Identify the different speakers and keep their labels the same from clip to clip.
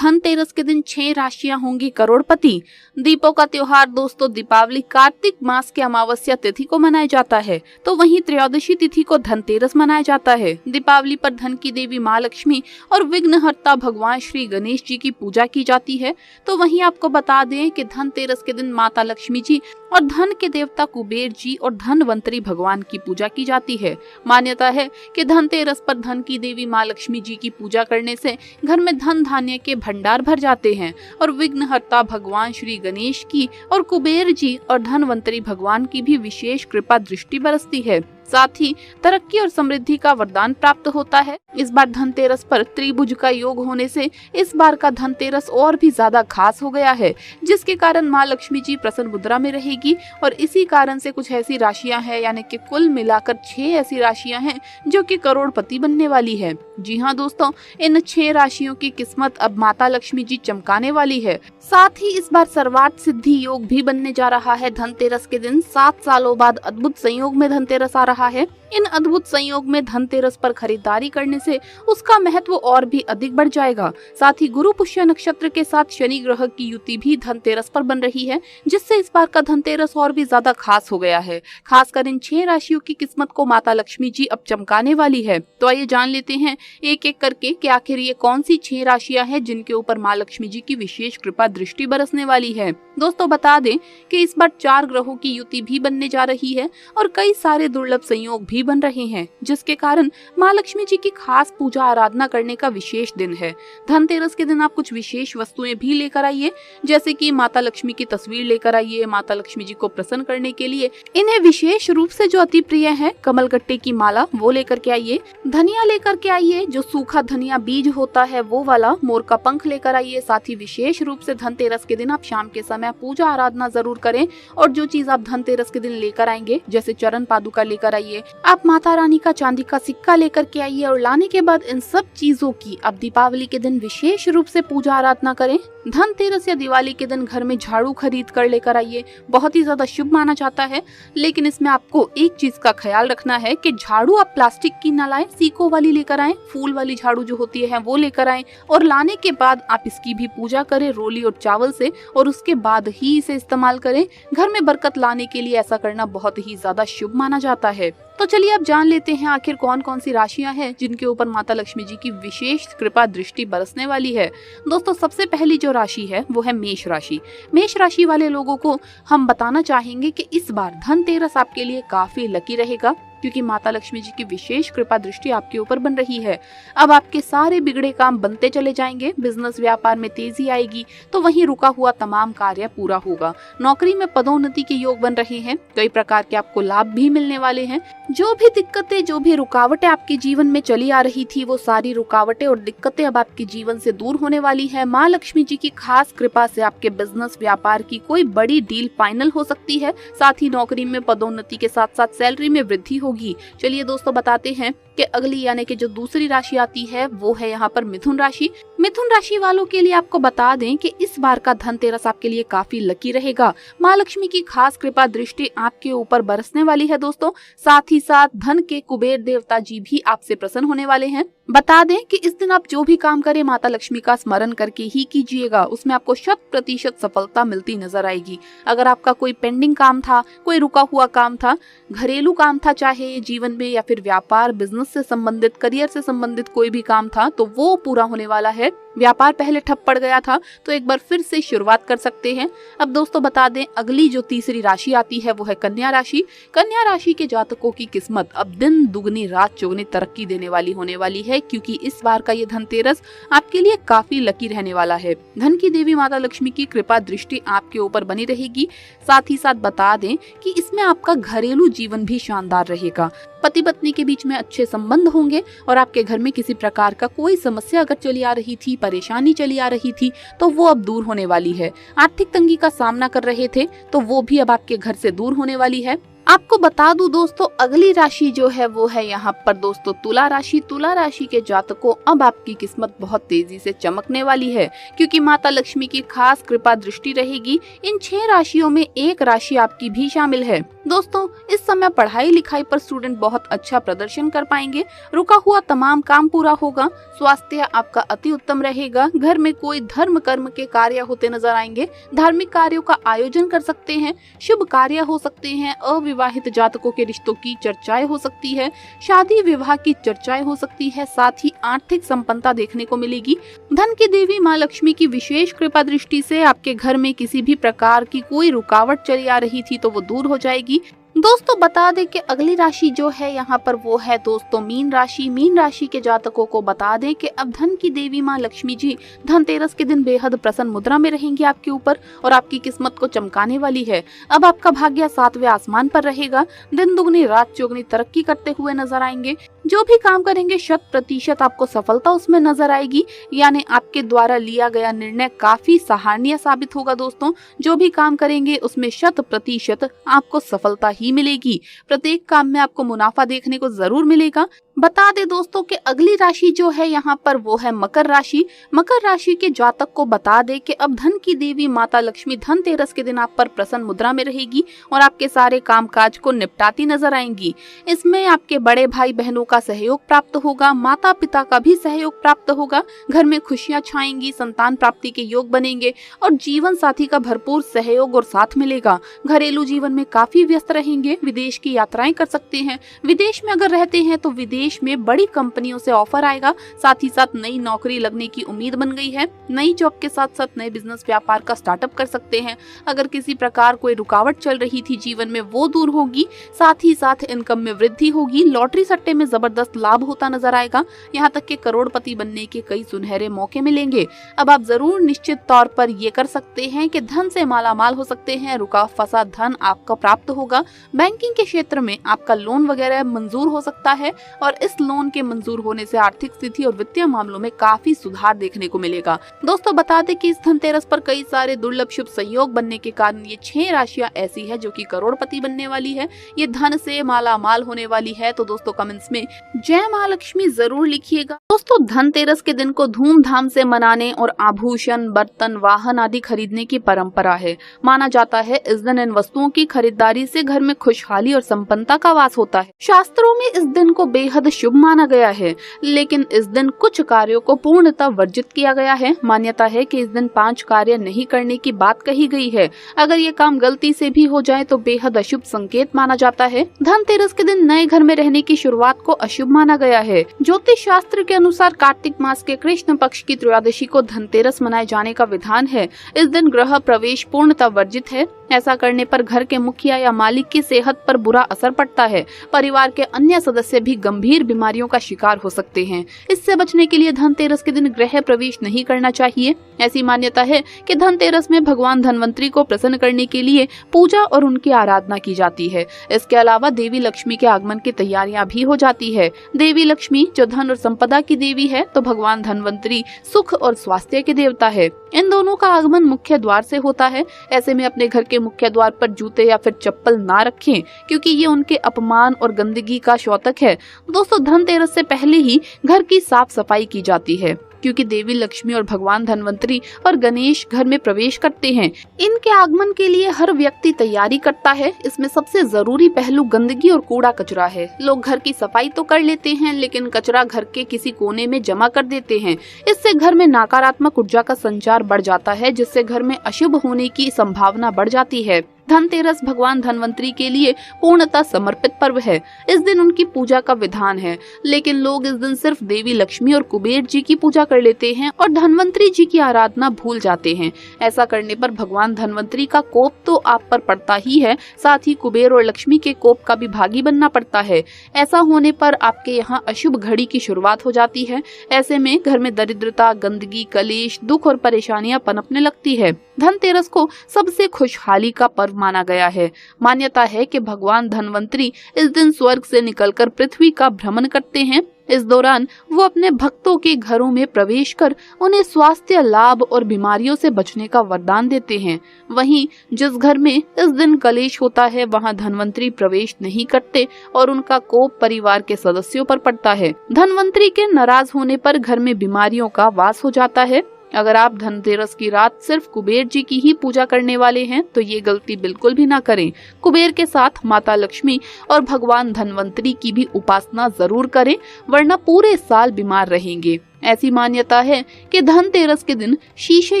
Speaker 1: धनतेरस के दिन 6 राशियां होंगी करोड़पति। दीपों का त्योहार दोस्तों दीपावली कार्तिक मास की अमावस्या तिथि को मनाया जाता है, तो वहीं त्रयोदशी तिथि को धनतेरस मनाया जाता है। दीपावली पर धन की देवी माँ लक्ष्मी और विघ्नहर्ता भगवान श्री गणेश जी की पूजा की जाती है। तो वहीं आपको बता दें कि धनतेरस के दिन माता लक्ष्मी जी और धन के देवता कुबेर जी और धनवंतरी भगवान की पूजा की जाती है। मान्यता है कि धनतेरस पर धन की देवी माँ लक्ष्मी जी की पूजा करने से घर में धन धान्य के भंडार भर जाते हैं और विघ्नहर्ता भगवान श्री गणेश की और कुबेर जी और धनवंतरी भगवान की भी विशेष कृपा दृष्टि बरसती है। साथ ही तरक्की और समृद्धि का वरदान प्राप्त होता है। इस बार धनतेरस पर त्रिभुज का योग होने से इस बार का धनतेरस और भी ज्यादा खास हो गया है, जिसके कारण माँ लक्ष्मी जी प्रसन्न मुद्रा में रहेगी और इसी कारण से कुछ ऐसी राशियां हैं, यानी कि कुल मिलाकर 6 ऐसी राशियां हैं जो कि करोड़पति बनने वाली है। जी हाँ दोस्तों, इन 6 राशियों की किस्मत अब माता लक्ष्मी जी चमकाने वाली है। साथ ही इस बार सर्वार्थ सिद्धि योग भी बनने जा रहा है। धनतेरस के दिन 7 सालों बाद अद्भुत संयोग में धनतेरस आ रहा है। इन अद्भुत संयोग में धनतेरस पर खरीदारी करने से उसका महत्व और भी अधिक बढ़ जाएगा। साथ ही गुरु पुष्य नक्षत्र के साथ शनि ग्रह की युति भी धनतेरस पर बन रही है, जिससे इस बार का धनतेरस और भी ज्यादा खास हो गया है। खासकर इन 6 राशियों की किस्मत को माता लक्ष्मी जी अब चमकाने वाली है। तो आइए जान लेते हैं एक एक करके कि आखिर ये कौन सी 6 राशियां हैं जिनके ऊपर माँ लक्ष्मी जी की विशेष कृपा दृष्टि बरसने वाली है। दोस्तों बता दें कि इस बार 4 ग्रहों की युति भी बनने जा रही है और कई सारे दुर्लभ संयोग भी बन रहे हैं, जिसके कारण माँ लक्ष्मी जी की खास पूजा आराधना करने का विशेष दिन है। धनतेरस के दिन आप कुछ विशेष वस्तुएं भी लेकर आइए, जैसे कि माता लक्ष्मी की तस्वीर लेकर आइए। माता लक्ष्मी जी को प्रसन्न करने के लिए इन्हें विशेष रूप से जो अति प्रिय है, कमलगट्टे की माला वो लेकर के आइए। धनिया लेकर के आइए, जो सूखा धनिया बीज होता है वो वाला। मोर का पंख लेकर आइए। साथ ही विशेष रूप से धनतेरस के दिन आप शाम के समय पूजा आराधना जरूर करें और जो चीज आप धनतेरस के दिन लेकर आएंगे, जैसे चरण पादुका लेकर आइए, आप माता रानी का चांदी का सिक्का लेकर के आइए और लाने के बाद इन सब चीजों की आप दीपावली के दिन विशेष रूप से पूजा आराधना करें। धनतेरस या दिवाली के दिन घर में झाड़ू खरीद कर लेकर आइए, बहुत ही ज्यादा शुभ माना जाता है। लेकिन इसमें आपको एक चीज का ख्याल रखना है कि झाड़ू आप प्लास्टिक की ना लाएं, सीको वाली लेकर आएं। फूल वाली झाड़ू जो होती है वो लेकर आएं और लाने के बाद आप इसकी भी पूजा करें रोली और चावल से, और उसके बाद ही इसे इस्तेमाल करें। घर में बरकत लाने के लिए ऐसा करना बहुत ही ज्यादा शुभ माना जाता है। तो चलिए अब जान लेते हैं आखिर कौन कौन सी राशियां हैं जिनके ऊपर माता लक्ष्मी जी की विशेष कृपा दृष्टि बरसने वाली है। दोस्तों सबसे पहली जो राशि है वो है मेष राशि। मेष राशि वाले लोगों को हम बताना चाहेंगे कि इस बार धनतेरस आपके लिए काफी लकी रहेगा, क्योंकि माता लक्ष्मी जी की विशेष कृपा दृष्टि आपके ऊपर बन रही है। अब आपके सारे बिगड़े काम बनते चले जाएंगे, बिजनेस व्यापार में तेजी आएगी, तो वहीं रुका हुआ तमाम कार्य पूरा होगा। नौकरी में पदोन्नति के योग बन रहे हैं, कई प्रकार के आपको लाभ भी मिलने वाले हैं। जो भी दिक्कतें, जो भी रुकावटें आपके जीवन में चली आ रही थी, वो सारी रुकावटें और दिक्कतें अब आपके जीवन से दूर होने वाली है। माँ लक्ष्मी जी की खास कृपा से आपके बिजनेस व्यापार की कोई बड़ी डील फाइनल हो सकती है। साथ ही नौकरी में पदोन्नति के साथ साथ सैलरी में वृद्धि होगी। चलिए दोस्तों बताते हैं कि अगली यानी कि जो दूसरी राशि आती है वो है यहाँ पर मिथुन राशि। मिथुन राशि वालों के लिए आपको बता दें कि इस बार का धनतेरस आपके लिए काफी लकी रहेगा। माँ लक्ष्मी की खास कृपा दृष्टि आपके ऊपर बरसने वाली है दोस्तों। साथ ही साथ धन के कुबेर देवता जी भी आपसे प्रसन्न होने वाले हैं। बता दें कि इस दिन आप जो भी काम करें माता लक्ष्मी का स्मरण करके ही कीजिएगा, उसमें आपको 100% सफलता मिलती नजर आएगी। अगर आपका कोई पेंडिंग काम था, कोई रुका हुआ काम था, घरेलू काम था, चाहे जीवन में या फिर व्यापार बिजनेस से संबंधित, करियर से संबंधित कोई भी काम था, तो वो पूरा होने वाला है। व्यापार पहले ठप पड़ गया था तो एक बार फिर से शुरुआत कर सकते हैं। अब दोस्तों बता दें अगली जो तीसरी राशि आती है वो है कन्या राशि। कन्या राशि के जातकों की किस्मत अब दिन दुगनी रात चौगुनी तरक्की देने वाली होने वाली है, क्योंकि इस बार का ये धनतेरस आपके लिए काफी लकी रहने वाला है। धन की देवी माता लक्ष्मी की कृपा दृष्टि आपके ऊपर बनी रहेगी। साथ ही साथ बता दें कि इसमें आपका घरेलू जीवन भी शानदार रहेगा। पति पत्नी के बीच में अच्छे संबंध होंगे और आपके घर में किसी प्रकार का कोई समस्या अगर चली आ रही थी, परेशानी चली आ रही थी, तो वो अब दूर होने वाली है। आर्थिक तंगी का सामना कर रहे थे तो वो भी अब आपके घर से दूर होने वाली है। आपको बता दूं दोस्तों अगली राशि जो है वो है यहाँ पर दोस्तों तुला राशि। तुला राशि के जातकों अब आपकी किस्मत बहुत तेजी से चमकने वाली है, क्योंकि माता लक्ष्मी की खास कृपा दृष्टि रहेगी। इन 6 राशियों में एक राशि आपकी भी शामिल है। दोस्तों, इस समय पढ़ाई लिखाई पर स्टूडेंट बहुत अच्छा प्रदर्शन कर पाएंगे। रुका हुआ तमाम काम पूरा होगा। स्वास्थ्य आपका अति उत्तम रहेगा। घर में कोई धर्म कर्म के कार्य होते नजर आएंगे। धार्मिक कार्यों का आयोजन कर सकते हैं। शुभ कार्य हो सकते हैं। अविवाहित जातकों के रिश्तों की चर्चाएं हो सकती है। शादी विवाह की चर्चाएं हो सकती है। साथ ही आर्थिक संपन्नता देखने को मिलेगी। धन की देवी माँ लक्ष्मी की विशेष कृपा दृष्टि से आपके घर में किसी भी प्रकार की कोई रुकावट चली आ रही थी तो वो दूर हो जाएगी। दोस्तों, बता दें कि अगली राशि जो है यहाँ पर वो है दोस्तों मीन राशि। मीन राशि के जातकों को बता दें कि अब धन की देवी माँ लक्ष्मी जी धनतेरस के दिन बेहद प्रसन्न मुद्रा में रहेंगी आपके ऊपर और आपकी किस्मत को चमकाने वाली है। अब आपका भाग्य 7वें आसमान पर रहेगा। दिन दुगनी रात चौगनी तरक्की करते हुए नजर आएंगे। जो भी काम करेंगे 100% आपको सफलता उसमें नजर आएगी। यानी आपके द्वारा लिया गया निर्णय काफी सराहनीय साबित होगा। दोस्तों, जो भी काम करेंगे उसमें 100% आपको सफलता ही मिलेगी। प्रत्येक काम में आपको मुनाफा देखने को जरूर मिलेगा। बता दे दोस्तों कि अगली राशि जो है यहाँ पर वो है मकर राशि। मकर राशि के जातक को बता दे कि अब धन की देवी माता लक्ष्मी धनतेरस के दिन आप पर प्रसन्न मुद्रा में रहेगी और आपके सारे कामकाज को निपटाती नजर आएंगी। इसमें आपके बड़े भाई बहनों का सहयोग प्राप्त होगा। माता पिता का भी सहयोग प्राप्त होगा। घर में खुशियां छाएंगी। संतान प्राप्ति के योग बनेंगे और जीवन साथी का भरपूर सहयोग और साथ मिलेगा। घरेलू जीवन में काफी व्यस्त रहेंगे। विदेश की यात्राएं कर सकते हैं। विदेश में अगर रहते हैं तो विदेश में बड़ी कंपनियों से ऑफर आएगा। साथ ही साथ नई नौकरी लगने की उम्मीद बन गई है। नई जॉब के साथ साथ नए बिजनेस व्यापार का स्टार्टअप कर सकते हैं। अगर किसी प्रकार कोई रुकावट चल रही थी जीवन में वो दूर होगी। साथ ही साथ इनकम में वृद्धि होगी। लॉटरी सट्टे में जबरदस्त लाभ होता नजर आएगा। यहाँ तक कि करोड़पति बनने के कई सुनहरे मौके मिलेंगे। अब आप जरूर निश्चित तौर पर ये कर सकते हैं कि धन से मालामाल हो सकते हैं। रुका फंसा धन आपको प्राप्त होगा। बैंकिंग के क्षेत्र में आपका लोन वगैरह मंजूर हो सकता है और इस लोन के मंजूर होने से आर्थिक स्थिति और वित्तीय मामलों में काफी सुधार देखने को मिलेगा। दोस्तों, बता दें कि इस धनतेरस पर कई सारे दुर्लभ शुभ संयोग बनने के कारण ये 6 राशियां ऐसी है जो कि करोड़पति बनने वाली है। ये धन से मालामाल होने वाली है। तो दोस्तों, कमेंट्स में जय माँ लक्ष्मी जरूर लिखिएगा। दोस्तों, धनतेरस के दिन को धूमधाम से मनाने और आभूषण, बर्तन, वाहन आदि खरीदने की परंपरा है। माना जाता है इस दिन इन वस्तुओं की खरीदारी से घर में खुशहाली और संपन्नता का वास होता है। शास्त्रों में इस दिन को बेहद शुभ माना गया है, लेकिन इस दिन कुछ कार्यों को पूर्णतः वर्जित किया गया है। मान्यता है कि इस दिन 5 कार्य नहीं करने की बात कही गई है। अगर ये काम गलती से भी हो जाए तो बेहद अशुभ संकेत माना जाता है। धनतेरस के दिन नए घर में रहने की शुरुआत को अशुभ माना गया है। ज्योतिष शास्त्र के अनुसार कार्तिक मास के कृष्ण पक्ष की त्रयोदशी को धनतेरस मनाए जाने का विधान है। इस दिन गृह प्रवेश पूर्णतः वर्जित है। ऐसा करने पर घर के मुखिया या मालिक की सेहत पर बुरा असर पड़ता है। परिवार के अन्य सदस्य भी गंभीर बीमारियों का शिकार हो सकते हैं। इससे बचने के लिए धनतेरस के दिन गृह प्रवेश नहीं करना चाहिए। ऐसी मान्यता है कि धनतेरस में भगवान धनवंतरी को प्रसन्न करने के लिए पूजा और उनकी आराधना की जाती है। इसके अलावा देवी लक्ष्मी के आगमन की तैयारियां भी हो जाती है। देवी लक्ष्मी जो धन और संपदा की देवी है तो भगवान धनवंतरी सुख और स्वास्थ्य के देवता है। इन दोनों का आगमन मुख्य द्वार से होता है। ऐसे में अपने घर के मुख्य द्वार पर जूते या फिर चप्पल ना रखें, क्योंकि ये उनके अपमान और गंदगी का द्योतक है। दोस्तों, धनतेरस से पहले ही घर की साफ सफाई की जाती है, क्योंकि देवी लक्ष्मी और भगवान धनवंतरी और गणेश घर में प्रवेश करते हैं। इनके आगमन के लिए हर व्यक्ति तैयारी करता है। इसमें सबसे जरूरी पहलू गंदगी और कूड़ा कचरा है। लोग घर की सफाई तो कर लेते हैं, लेकिन कचरा घर के किसी कोने में जमा कर देते हैं। इससे घर में नकारात्मक ऊर्जा का संचार बढ़ जाता है, जिससे घर में अशुभ होने की संभावना बढ़ जाती है। धनतेरस भगवान धनवंतरी के लिए पूर्णतः समर्पित पर्व है। इस दिन उनकी पूजा का विधान है, लेकिन लोग इस दिन सिर्फ देवी लक्ष्मी और कुबेर जी की पूजा कर लेते हैं और धनवंतरी जी की आराधना भूल जाते हैं। ऐसा करने पर भगवान धनवंतरी का कोप तो आप पर पड़ता ही है, साथ ही कुबेर और लक्ष्मी के कोप का भी भागी बनना पड़ता है। ऐसा होने पर आपके यहाँ अशुभ घड़ी की शुरुआत हो जाती है। ऐसे में घर में दरिद्रता, गंदगी, कलेश, दुख और परेशानियां पनपने लगती है। धनतेरस को सबसे खुशहाली का पर्व माना गया है। मान्यता है कि भगवान धनवंतरी इस दिन स्वर्ग से निकलकर पृथ्वी का भ्रमण करते हैं। इस दौरान वो अपने भक्तों के घरों में प्रवेश कर उन्हें स्वास्थ्य लाभ और बीमारियों से बचने का वरदान देते हैं। वहीं जिस घर में इस दिन कलेश होता है वहां धनवंतरी प्रवेश नहीं करते और उनका कोप परिवार के सदस्यों पर पड़ता है। धनवंतरी के नाराज होने पर घर में बीमारियों का वास हो जाता है। अगर आप धनतेरस की रात सिर्फ कुबेर जी की ही पूजा करने वाले हैं तो ये गलती बिल्कुल भी ना करें। कुबेर के साथ माता लक्ष्मी और भगवान धनवंतरी की भी उपासना जरूर करें, वरना पूरे साल बीमार रहेंगे। ऐसी मान्यता है कि धनतेरस के दिन शीशे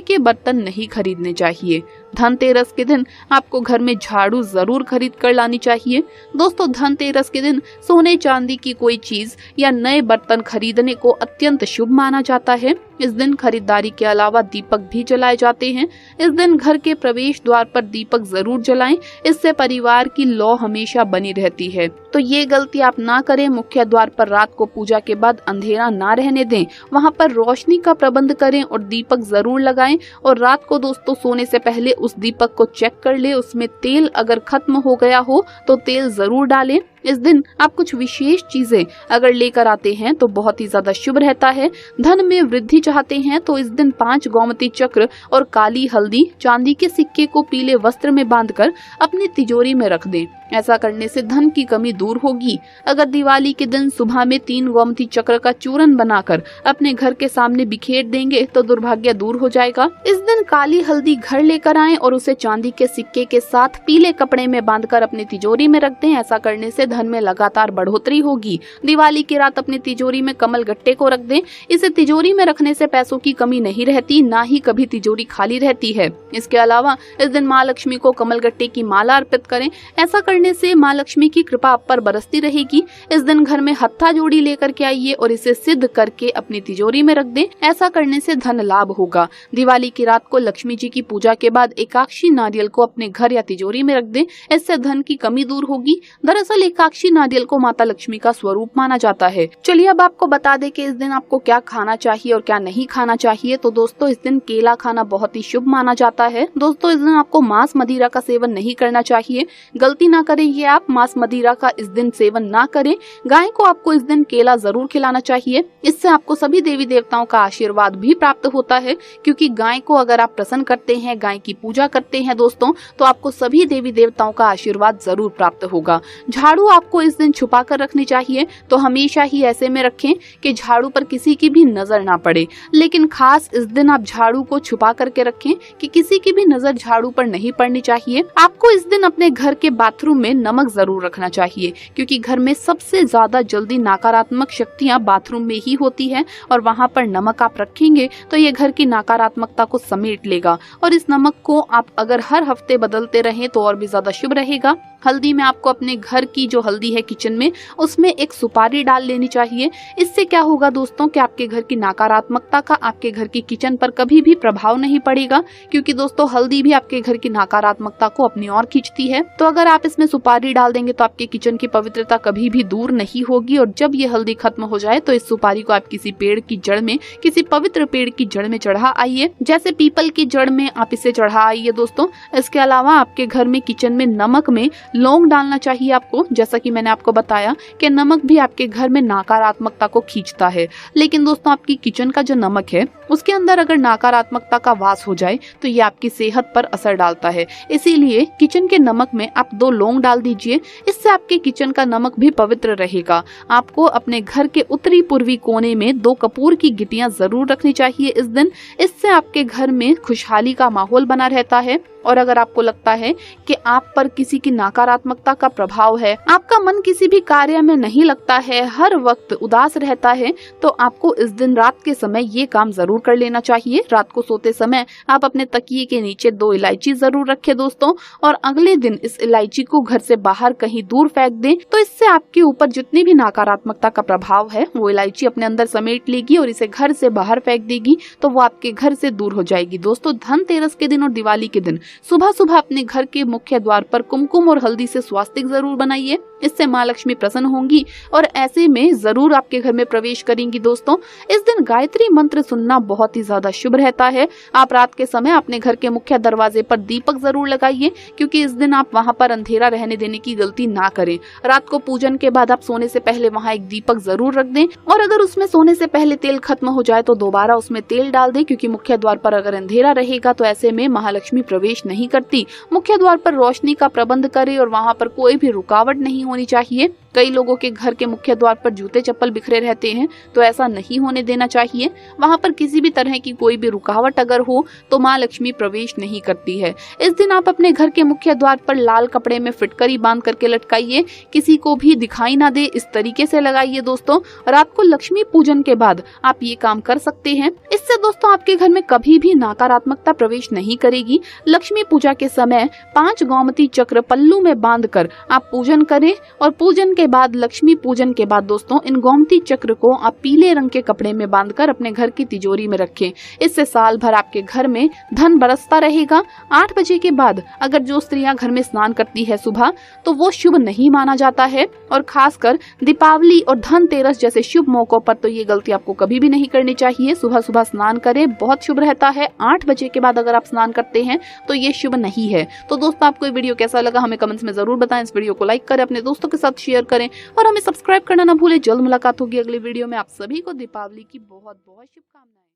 Speaker 1: के बर्तन नहीं खरीदने चाहिए। धनतेरस के दिन आपको घर में झाड़ू जरूर खरीद कर लानी चाहिए। दोस्तों, धनतेरस के दिन सोने चांदी की कोई चीज या नए बर्तन खरीदने को अत्यंत शुभ माना जाता है। इस दिन खरीदारी के अलावा दीपक भी जलाए जाते हैं। इस दिन घर के प्रवेश द्वार पर दीपक जरूर जलाएं, इससे परिवार की लौ हमेशा बनी रहती है। तो ये गलती आप ना करें। मुख्य द्वार पर रात को पूजा के बाद अंधेरा ना रहने दें, वहाँ पर रोशनी का प्रबंध करें और दीपक जरूर लगाएं। और रात को दोस्तों सोने से पहले उस दीपक को चेक कर ले, उसमें तेल अगर खत्म हो गया हो तो तेल जरूर डालें। इस दिन आप कुछ विशेष चीजें अगर लेकर आते हैं तो बहुत ही ज्यादा शुभ रहता है। धन में वृद्धि चाहते हैं तो इस दिन 5 गोमती चक्र और काली हल्दी चांदी के सिक्के को पीले वस्त्र में बांधकर अपनी तिजोरी में रख दें। ऐसा करने से धन की कमी दूर होगी। अगर दिवाली के दिन सुबह में 3 गोमती चक्र का चूरन बनाकर अपने घर के सामने बिखेर देंगे तो दुर्भाग्य दूर हो जाएगा। इस दिन काली हल्दी घर लेकर आएं और उसे चांदी के सिक्के के साथ पीले कपड़े में बांधकर अपनी तिजोरी में रख दें। ऐसा करने से धन में लगातार बढ़ोतरी होगी। दिवाली की रात अपनी तिजोरी में कमल गट्टे को रख दें। इसे तिजोरी में रखने से पैसों की कमी नहीं रहती, ना ही कभी तिजोरी खाली रहती है। इसके अलावा इस दिन माँ लक्ष्मी को कमल गट्टे की माला अर्पित करें। ऐसा करने से माँ लक्ष्मी की कृपा आप पर बरसती रहेगी। इस दिन घर में हत्था जोड़ी लेकर के आइए और इसे सिद्ध करके अपनी तिजोरी में रख दें। ऐसा करने से धन लाभ होगा। दिवाली की रात को लक्ष्मी जी की पूजा के बाद एकाक्षी नारियल को अपने घर या तिजोरी में रख दें। इससे धन की कमी दूर होगी। दरअसल एकाक्षी नारियल को माता लक्ष्मी का स्वरूप माना जाता है। चलिए अब आपको बता दें कि इस दिन आपको क्या खाना चाहिए और क्या नहीं खाना चाहिए। तो दोस्तों, इस दिन केला खाना बहुत ही शुभ माना जाता है। दोस्तों, इस दिन आपको मांस मदिरा का सेवन नहीं करना चाहिए। गलती ना करें ये आप मांस मदिरा का इस दिन सेवन ना करें। गाय को आपको इस दिन केला जरूर खिलाना चाहिए। इससे आपको सभी देवी देवताओं का आशीर्वाद भी प्राप्त होता है, क्योंकि गाय को अगर आप प्रसन्न करते हैं, गाय की पूजा करते हैं दोस्तों, तो आपको सभी देवी देवताओं का आशीर्वाद जरूर प्राप्त होगा। झाड़ू आपको इस दिन छुपा कर रखनी चाहिए। तो हमेशा ही ऐसे में रखें कि झाड़ू पर किसी की भी नजर ना पड़े। लेकिन खास इस दिन आप झाड़ू को छुपा करके रखें कि किसी की भी नजर झाड़ू पर नहीं पड़नी चाहिए। आपको इस दिन अपने घर के बाथरूम में नमक जरूर रखना चाहिए, क्योंकि घर में सबसे ज्यादा जल्दी नकारात्मक शक्तियां बाथरूम में ही होती है और वहां पर नमक आप रखेंगे तो ये घर की नकारात्मकता को समेट लेगा। और इस नमक को आप अगर हर हफ्ते बदलते रहें तो और भी ज्यादा शुभ रहेगा। हल्दी में आपको अपने घर की जो हल्दी है किचन में, उसमें एक सुपारी डाल लेनी चाहिए। इससे क्या होगा दोस्तों कि आपके घर की नकारात्मकता का आपके घर की किचन पर कभी भी प्रभाव नहीं पड़ेगा, क्योंकि दोस्तों हल्दी भी आपके घर की नकारात्मकता को अपनी ओर खींचती है। तो अगर आप इसमें सुपारी डाल देंगे तो आपके किचन की पवित्रता कभी भी दूर नहीं होगी। और जब ये हल्दी खत्म हो जाए तो इस सुपारी को आप किसी पेड़ की जड़ में, किसी पवित्र पेड़ की जड़ में चढ़ा आइए, जैसे पीपल की जड़ में आप इसे चढ़ा आइए दोस्तों। इसके अलावा आपके घर में किचन में नमक में लौंग डालना चाहिए आपको। जैसा कि मैंने आपको बताया कि नमक भी आपके घर में नकारात्मकता को खींचता है। लेकिन दोस्तों, आपकी किचन का जो नमक है उसके अंदर अगर नकारात्मकता का वास हो जाए तो ये आपकी सेहत पर असर डालता है। इसीलिए किचन के नमक में आप 2 लौंग डाल दीजिए। इससे आपके किचन का नमक भी पवित्र रहेगा। आपको अपने घर के उत्तरी पूर्वी कोने में 2 कपूर की गिट्टियां जरूर रखनी चाहिए इस दिन। इससे आपके घर में खुशहाली का माहौल बना रहता है। और अगर आपको लगता है कि आप पर किसी की नकारात्मकता का प्रभाव है, आपका मन किसी भी कार्य में नहीं लगता है, हर वक्त उदास रहता है, तो आपको इस दिन रात के समय ये काम जरूर कर लेना चाहिए। रात को सोते समय आप अपने तकिए के नीचे 2 इलायची जरूर रखें दोस्तों, और अगले दिन इस इलायची को घर से बाहर कहीं दूर फेंक दें। तो इससे आपके ऊपर जितनी भी नकारात्मकता का प्रभाव है वो इलायची अपने अंदर समेट लेगी और इसे घर से बाहर फेंक देगी, तो वो आपके घर से दूर हो जाएगी। दोस्तों, धनतेरस के दिन और दिवाली के दिन सुबह सुबह अपने घर के मुख्य द्वार पर कुमकुम और हल्दी से स्वास्तिक जरूर बनाइए। इससे माँ लक्ष्मी प्रसन्न होंगी और ऐसे में जरूर आपके घर में प्रवेश करेंगी। दोस्तों, इस दिन गायत्री मंत्र सुनना बहुत ही ज्यादा शुभ रहता है। आप रात के समय अपने घर के मुख्य दरवाजे पर दीपक जरूर लगाइए, क्योंकि इस दिन आप वहां पर अंधेरा रहने देने की गलती ना करें। रात को पूजन के बाद आप सोने से पहले वहां एक दीपक जरूर रख दें, और अगर उसमें सोने से पहले तेल खत्म हो जाए तो दोबारा उसमें तेल डाल दें, क्योंकि मुख्य द्वार पर अगर अंधेरा रहेगा तो ऐसे में महालक्ष्मी प्रवेश नहीं करती। मुख्य द्वार पर रोशनी का प्रबंध करें और वहां पर कोई भी रुकावट नहीं होनी चाहिए। कई लोगों के घर के मुख्य द्वार पर जूते चप्पल बिखरे रहते हैं, तो ऐसा नहीं होने देना चाहिए। वहाँ पर किसी भी तरह की कोई भी रुकावट अगर हो तो माँ लक्ष्मी प्रवेश नहीं करती है। इस दिन आप अपने घर के मुख्य द्वार पर लाल कपड़े में फिटकरी बांध करके लटकाइए, किसी को भी दिखाई ना दे इस तरीके से लगाइए दोस्तों। रात को लक्ष्मी पूजन के बाद आप ये काम कर सकते हैं। इससे दोस्तों आपके घर में कभी भी नकारात्मकता प्रवेश नहीं करेगी। लक्ष्मी पूजा के समय 5 गोमती चक्र पल्लू में बांधकर आप पूजन करें और पूजन के बाद लक्ष्मी पूजन के बाद दोस्तों इन गोमती चक्र को आप पीले रंग के कपड़े में बांधकर अपने घर की तिजोरी में रखें। इससे साल भर आपके घर में धन बरसता रहेगा। 8 बजे के बाद अगर जो स्त्रियां घर में स्नान करती है सुबह, तो वो शुभ नहीं माना जाता है और खासकर दीपावली और धनतेरस जैसे शुभ मौकों पर तो ये गलती आपको कभी भी नहीं करनी चाहिए। सुबह सुबह स्नान करें, बहुत शुभ रहता है। 8 बजे के बाद अगर आप स्नान करते हैं तो ये शुभ नहीं है। तो दोस्तों आपको ये वीडियो कैसा लगा हमें कमेंट्स में जरूर बताएं। इस वीडियो को लाइक करें, अपने दोस्तों के साथ शेयर करें और हमें सब्सक्राइब करना ना भूलें। जल्द मुलाकात होगी अगली वीडियो में। आप सभी को दीपावली की बहुत बहुत शुभकामनाएं।